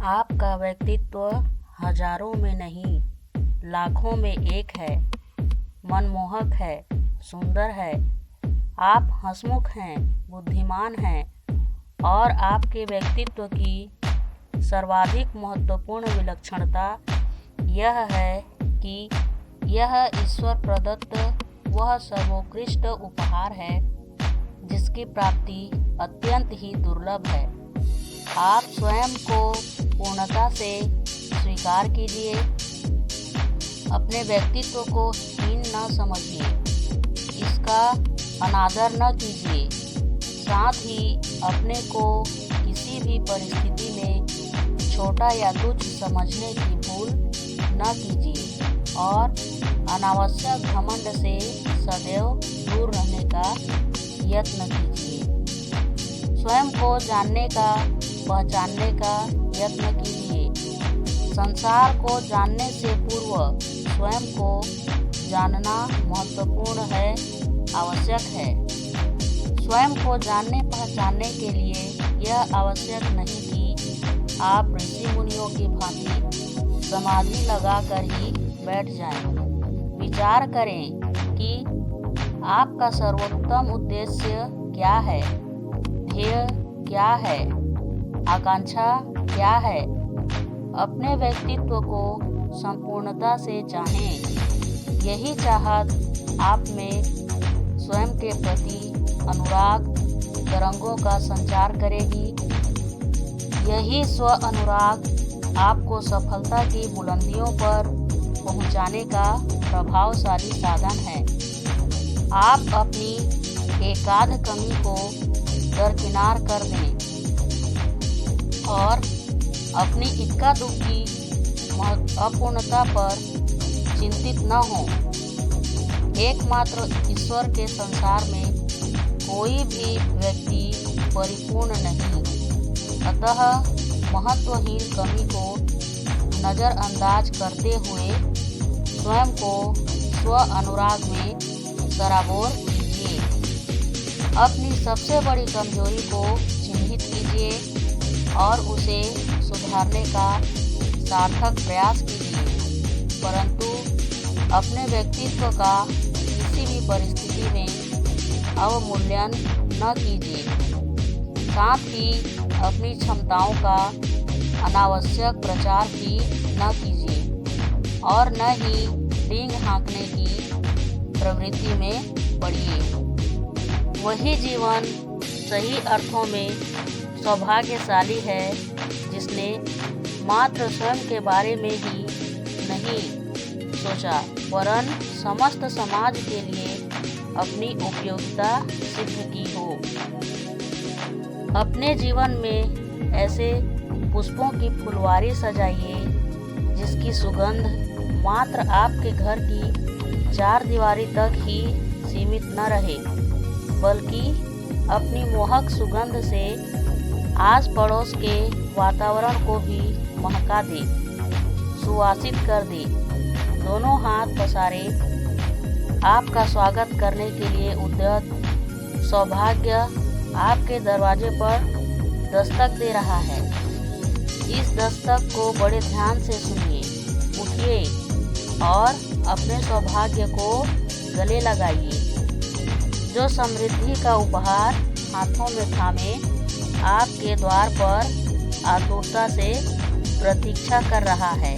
आपका व्यक्तित्व हजारों में नहीं, लाखों में एक है। मनमोहक है, सुंदर है। आप हंसमुख हैं, बुद्धिमान हैं और आपके व्यक्तित्व की सर्वाधिक महत्वपूर्ण विलक्षणता यह है कि यह ईश्वर प्रदत्त वह सर्वोत्कृष्ट उपहार है जिसकी प्राप्ति अत्यंत ही दुर्लभ है। आप स्वयं को पूर्णता से स्वीकार कीजिए। अपने व्यक्तित्व को हीन न समझिए, इसका अनादर न कीजिए। साथ ही अपने को किसी भी परिस्थिति में छोटा या तुच्छ समझने की भूल न कीजिए और अनावश्यक घमंड से सदैव दूर रहने का यत्न कीजिए। स्वयं को जानने का, पहचानने का यत्न कीजिए। संसार को जानने से पूर्व स्वयं को जानना महत्वपूर्ण है, आवश्यक है। स्वयं को जानने पहचानने के लिए यह आवश्यक नहीं कि आप ऋषि मुनियों की भांति समाधि लगाकर ही बैठ जाएं। विचार करें कि आपका सर्वोत्तम उद्देश्य क्या है, ध्येय क्या है, आकांक्षा क्या है। अपने व्यक्तित्व को संपूर्णता से चाहें। यही चाहत आप में स्वयं के प्रति अनुराग तरंगों का संचार करेगी। यही स्व अनुराग आपको सफलता की बुलंदियों पर पहुंचाने का प्रभावशाली साधन है। आप अपनी एकाध कमी को दरकिनार कर दें और अपनी इक्का दुक्की अपूर्णता पर चिंतित न हों। एकमात्र ईश्वर के संसार में कोई भी व्यक्ति परिपूर्ण नहीं, अतः महत्वहीन कमी को नज़रअंदाज करते हुए स्वयं को स्व अनुराग में सराबोर कीजिए। अपनी सबसे बड़ी कमजोरी को चिन्हित कीजिए और उसे सुधारने का सार्थक प्रयास कीजिए, परंतु अपने व्यक्तित्व का किसी भी परिस्थिति में अवमूल्यन न कीजिए। साथ ही अपनी क्षमताओं का अनावश्यक प्रचार भी न कीजिए और न ही डींग हाँकने की प्रवृत्ति में पड़िए। वही जीवन सही अर्थों में सौभाग्यशाली है जिसने मात्र स्वयं के बारे में ही नहीं सोचा वरन समस्त समाज के लिए अपनी उपयोगिता सिद्ध की हो। अपने जीवन में ऐसे पुष्पों की फुलवारी सजाइए जिसकी सुगंध मात्र आपके घर की चार दीवारी तक ही सीमित न रहे, बल्कि अपनी मोहक सुगंध से आस पड़ोस के वातावरण को भी महका दे, सुवासित कर दे। दोनों हाथ पसारे आपका स्वागत करने के लिए उद्यत सौभाग्य आपके दरवाजे पर दस्तक दे रहा है। इस दस्तक को बड़े ध्यान से सुनिए, उठिए और अपने सौभाग्य को गले लगाइए। जो समृद्धि का उपहार हाथों में थामे आपके द्वार पर आतुरता से प्रतीक्षा कर रहा है।